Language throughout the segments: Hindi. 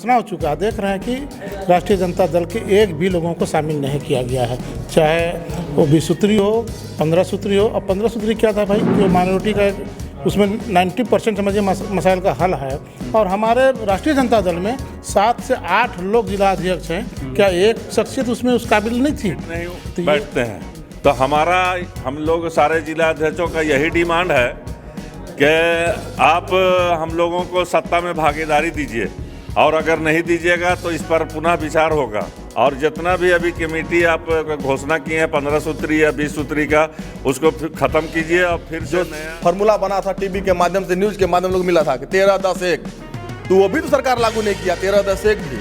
घोषणा हो चुका है। देख रहे हैं कि राष्ट्रीय जनता दल के एक भी लोगों को शामिल नहीं किया गया है, चाहे वो 20 सूत्री हो, 15 सूत्री हो। अब 15 सूत्री क्या था भाई, जो माइनॉरिटी का उसमें 90% समझिए मसाइल का हल है। और हमारे राष्ट्रीय जनता दल में 7 से 8 लोग जिला अध्यक्ष हैं, क्या एक शख्सियत उसमें उस काबिल नहीं थी? नहीं बैठते हैं। तो हम लोग सारे जिला अध्यक्षों का यही डिमांड है कि आप हम लोगों को सत्ता में भागीदारी दीजिए, और अगर नहीं दीजिएगा तो इस पर पुनः विचार होगा। और जितना भी अभी कमेटी आप घोषणा की है 15 सूत्री या 20 सूत्री का, उसको ख़त्म कीजिए और फिर जो फॉर्मूला बना था टीवी के माध्यम से, न्यूज़ के माध्यम से मिला था कि 13-10-1, तो वो भी तो सरकार लागू नहीं किया। 13-10-1 भी,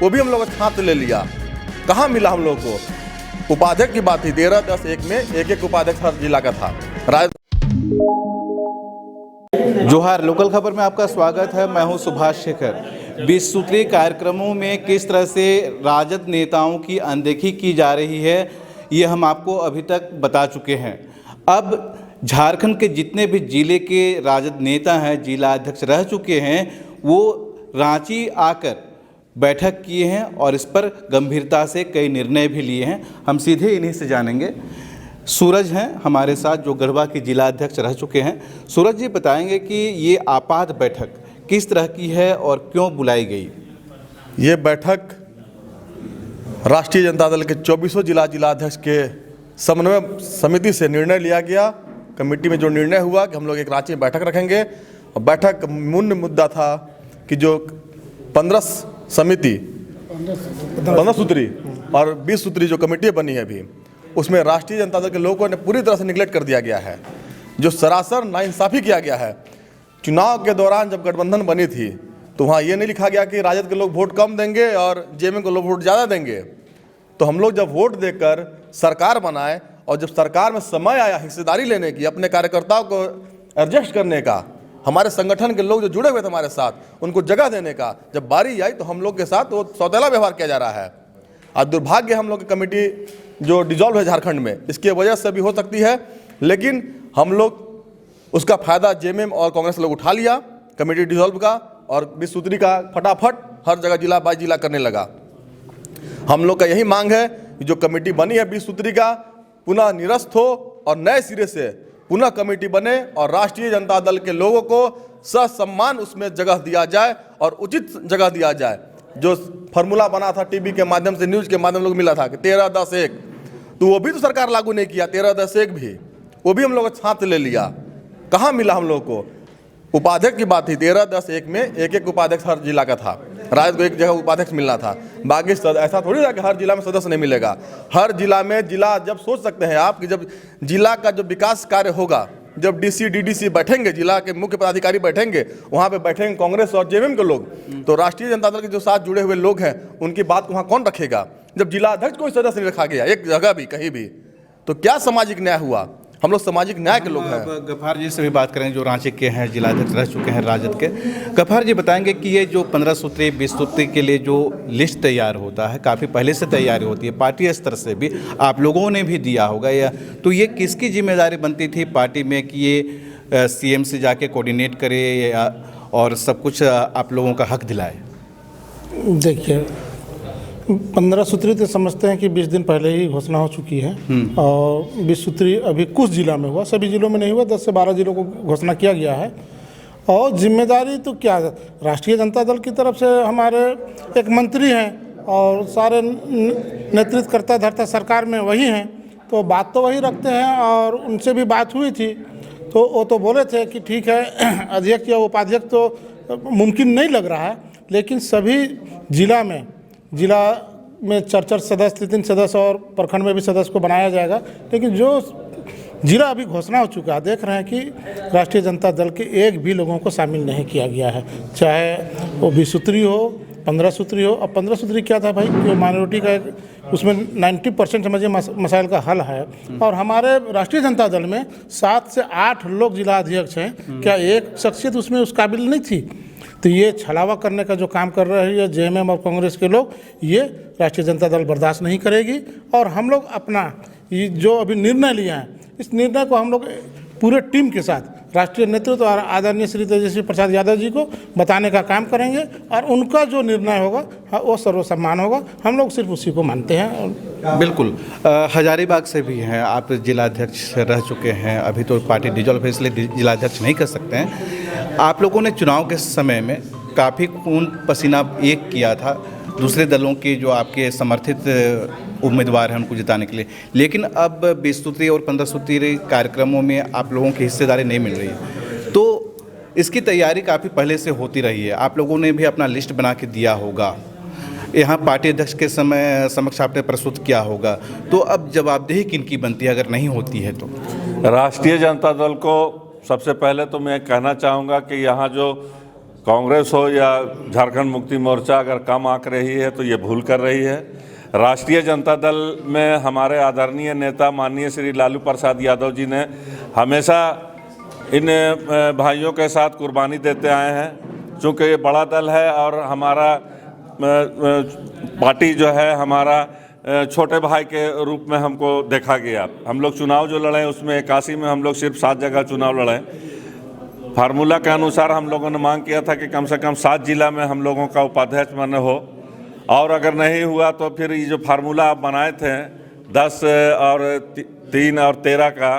वो भी हम लोग हाथ ले लिया। कहाँ मिला हम लोग को? उपाध्यक्ष की बात थी, 13-10-1 में एक उपाध्यक्ष हर जिला का था। जोहार, लोकल खबर में आपका स्वागत है। मैं हूं सुभाष शेखर। 20 सूत्रीय कार्यक्रमों में किस तरह से राजद नेताओं की अनदेखी की जा रही है, ये हम आपको अभी तक बता चुके हैं। अब झारखंड के जितने भी जिले के राजद नेता हैं, जिला अध्यक्ष रह चुके हैं, वो रांची आकर बैठक किए हैं और इस पर गंभीरता से कई निर्णय भी लिए हैं। हम सीधे इन्हीं से जानेंगे। सूरज हैं हमारे साथ, जो गढ़वा के जिला अध्यक्ष रह चुके हैं। सूरज जी बताएंगे कि ये आपात बैठक किस तरह की है और क्यों बुलाई गई? ये बैठक राष्ट्रीय जनता दल के 24 जिला अध्यक्ष के समन्वय समिति से निर्णय लिया गया। कमेटी में जो निर्णय हुआ कि हम लोग एक रांची में बैठक रखेंगे, और बैठक मूल मुद्दा था कि जो 15 सूत्री और 20 सूत्री जो कमेटी बनी है अभी, उसमें राष्ट्रीय जनता दल के लोगों ने पूरी तरह से निगलेक्ट कर दिया गया है, जो सरासर नाइंसाफ़ी किया गया है। चुनाव के दौरान जब गठबंधन बनी थी तो वहाँ ये नहीं लिखा गया कि राजद के लोग वोट कम देंगे और जेएमएम के लोग वोट ज़्यादा देंगे। तो हम लोग जब वोट देकर सरकार बनाए और जब सरकार में समय आया हिस्सेदारी लेने की, अपने कार्यकर्ताओं को एडजस्ट करने का, हमारे संगठन के लोग जो जुड़े हुए थे हमारे साथ, उनको जगह देने का, जब बारी आई तो हम लोग के साथ वो सौतेला व्यवहार किया जा रहा है। और दुर्भाग्य हम लोग की कमेटी जो डिजॉल्व है झारखंड में, इसकी वजह से भी हो सकती है, लेकिन हम लोग उसका फ़ायदा जेएमएम और कांग्रेस लोग उठा लिया कमेटी डिजॉल्व का, और 20 सूत्री का फटाफट हर जगह जिला बाई जिला करने लगा। हम लोग का यही मांग है कि जो कमेटी बनी है 20 सूत्री का, पुनः निरस्त हो और नए सिरे से पुनः कमेटी बने और राष्ट्रीय जनता दल के लोगों को ससम्मान उसमें जगह दिया जाए और उचित जगह दिया जाए। जो फॉर्मूला बना था टीवी के माध्यम से, न्यूज़ के माध्यम से मिला था कि 13-10-1, तो वो भी तो सरकार लागू नहीं किया। 13-10-1 भी, वो भी हम लोग हाथ ले लिया। कहाँ मिला हम लोग को? उपाध्यक्ष की बात थी, 13-10-1 में एक उपाध्यक्ष हर जिला का था। राजद को एक जगह उपाध्यक्ष मिलना था, बाकी ऐसा थोड़ी था कि हर जिला में सदस्य नहीं मिलेगा। हर जिला में जब सोच सकते हैं आप कि जब जिला का जो विकास कार्य होगा, जब डीसी डीडीसी बैठेंगे, जिला के मुख्य पदाधिकारी बैठेंगे, वहाँ पे बैठेंगे कांग्रेस और जेएमएम के लोग, तो राष्ट्रीय जनता दल के जो साथ जुड़े हुए लोग हैं उनकी बात को वहाँ कौन रखेगा? जब जिला अध्यक्ष कोई सदस्य नहीं रखा गया एक जगह भी, कहीं भी, तो क्या सामाजिक न्याय हुआ? हम लोग सामाजिक न्याय के लोग हैं। गफ्फार जी से भी बात करें, जो रांची के हैं, जिला अध्यक्ष रह चुके हैं राजद के। गफ्फार जी बताएंगे कि ये जो 15 सूत्री 20 सूत्री के लिए जो लिस्ट तैयार होता है, काफ़ी पहले से तैयारी होती है, पार्टी स्तर से भी आप लोगों ने भी दिया होगा, या तो ये किसकी जिम्मेदारी बनती थी पार्टी में कि ये सीएम से जाके कोऑर्डिनेट करे या और सब कुछ आप लोगों का हक दिलाए? देखिए, 15 सूत्री तो समझते हैं कि 20 दिन पहले ही घोषणा हो चुकी है, और 20 सूत्री अभी कुछ जिला में हुआ, सभी जिलों में नहीं हुआ। 10 से 12 जिलों को घोषणा किया गया है। और जिम्मेदारी तो क्या, राष्ट्रीय जनता दल की तरफ से हमारे एक मंत्री हैं और सारे नेतृत्व करता धरता सरकार में वही हैं, तो बात तो वही रखते हैं। और उनसे भी बात हुई थी तो वो तो बोले थे कि ठीक है, अध्यक्ष या उपाध्यक्ष तो मुमकिन नहीं लग रहा है, लेकिन सभी जिला में 4 सदस्य, 3 सदस्य और प्रखंड में भी सदस्य को बनाया जाएगा। लेकिन जो जिला अभी घोषणा हो चुका है, देख रहे हैं कि राष्ट्रीय जनता दल के एक भी लोगों को शामिल नहीं किया गया है, चाहे वो 20 सूत्री हो, 15 सूत्री हो। अब 15 सूत्री क्या था भाई, जो माइनॉरिटी का उसमें 90% समझिए मसाइल का हल है। और हमारे राष्ट्रीय जनता दल में 7 से 8 लोग जिला अध्यक्ष हैं, क्या एक शख्सियत उसमें उस काबिल नहीं थी? तो ये छलावा करने का जो काम कर रहे हैं जेएमएम और कांग्रेस के लोग, ये राष्ट्रीय जनता दल बर्दाश्त नहीं करेगी। और हम लोग अपना ये जो अभी निर्णय लिया है, इस निर्णय को हम लोग पूरे टीम के साथ राष्ट्रीय नेतृत्व और आदरणीय श्री तेजस्वी प्रसाद यादव जी को बताने का काम करेंगे और उनका जो निर्णय होगा वो सर्वसम्मान होगा। हम लोग सिर्फ उसी को मानते हैं। बिल्कुल। हजारीबाग से भी हैं आप, जिलाध्यक्ष रह चुके हैं, अभी तो पार्टी डिजॉल्व है इसलिए जिलाध्यक्ष नहीं कर सकते हैं। आप लोगों ने चुनाव के समय में काफ़ी खून पसीना एक किया था दूसरे दलों के जो आपके समर्थित उम्मीदवार हैं उनको जिताने के लिए, लेकिन अब 20 सूत्री और 15 सूत्री कार्यक्रमों में आप लोगों की हिस्सेदारी नहीं मिल रही है, तो इसकी तैयारी काफ़ी पहले से होती रही है। आप लोगों ने भी अपना लिस्ट बना के दिया होगा, यहाँ पार्टी अध्यक्ष के समक्ष आपने प्रस्तुत किया होगा, तो अब जवाबदेही किनकी बनती है अगर नहीं होती है तो? राष्ट्रीय जनता दल को सबसे पहले तो मैं कहना चाहूँगा कि यहाँ जो कांग्रेस हो या झारखंड मुक्ति मोर्चा अगर कम आंक रही है तो ये भूल कर रही है। राष्ट्रीय जनता दल में हमारे आदरणीय नेता माननीय श्री लालू प्रसाद यादव जी ने हमेशा इन भाइयों के साथ कुर्बानी देते आए हैं। चूँकि ये बड़ा दल है और हमारा पार्टी जो है हमारा छोटे भाई के रूप में हमको देखा गया। हम लोग चुनाव जो लड़े उसमें 81 में हम लोग सिर्फ 7 जगह चुनाव लड़े। फार्मूला के अनुसार हम लोगों ने मांग किया था कि कम से कम 7 जिला में हम लोगों का उपाध्यक्ष बने हो, और अगर नहीं हुआ तो फिर ये जो फार्मूला आप बनाए थे 10 और 3 और 13 का,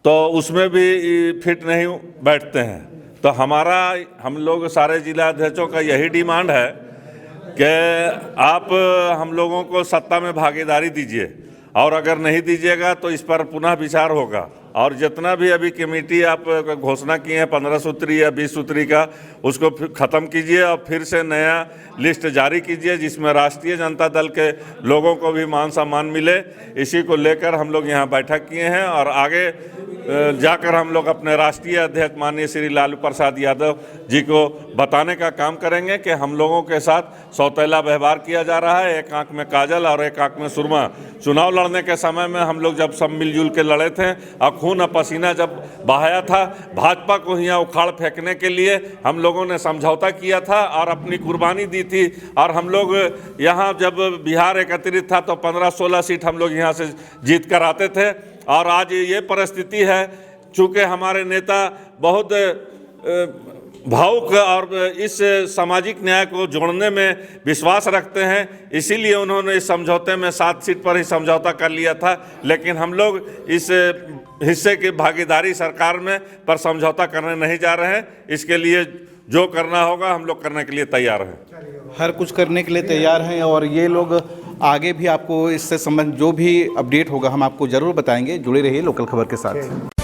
तो उसमें भी फिट नहीं बैठते हैं। तो हम लोग सारे जिला अध्यक्षों का यही डिमांड है कि आप हम लोगों को सत्ता में भागीदारी दीजिए, और अगर नहीं दीजिएगा तो इस पर पुनः विचार होगा। और जितना भी अभी कमेटी आप घोषणा किए हैं 15 सूत्री या 20 सूत्री का, उसको ख़त्म कीजिए और फिर से नया लिस्ट जारी कीजिए जिसमें राष्ट्रीय जनता दल के लोगों को भी मान सम्मान मिले। इसी को लेकर हम लोग यहाँ बैठक किए हैं और आगे जाकर हम लोग अपने राष्ट्रीय अध्यक्ष माननीय श्री लालू प्रसाद यादव जी को बताने का काम करेंगे कि हम लोगों के साथ सौतेला व्यवहार किया जा रहा है, एक आंख में काजल और एक आंख में सुरमा। चुनाव लड़ने के समय में हम लोग जब सब मिलजुल के लड़े थे और खून और पसीना जब बहाया था, भाजपा को यहाँ उखाड़ फेंकने के लिए हम लोगों ने समझौता किया था और अपनी कुर्बानी दी थी। और हम लोग यहाँ जब बिहार एकत्रित था तो 15-16 सीट हम लोग यहाँ से जीत कर आते थे। और आज ये परिस्थिति है, चूँकि हमारे नेता बहुत भावुक और इस सामाजिक न्याय को जोड़ने में विश्वास रखते हैं, इसीलिए उन्होंने इस समझौते में 7 सीट पर ही समझौता कर लिया था। लेकिन हम लोग इस हिस्से की भागीदारी सरकार में पर समझौता करने नहीं जा रहे हैं। इसके लिए जो करना होगा हम लोग करने के लिए तैयार हैं। हर कुछ करने के लिए तैयार हैं और ये लोग आगे भी आपको इससे संबंध जो भी अपडेट होगा हम आपको ज़रूर बताएंगे। जुड़े रहिए लोकल खबर के साथ।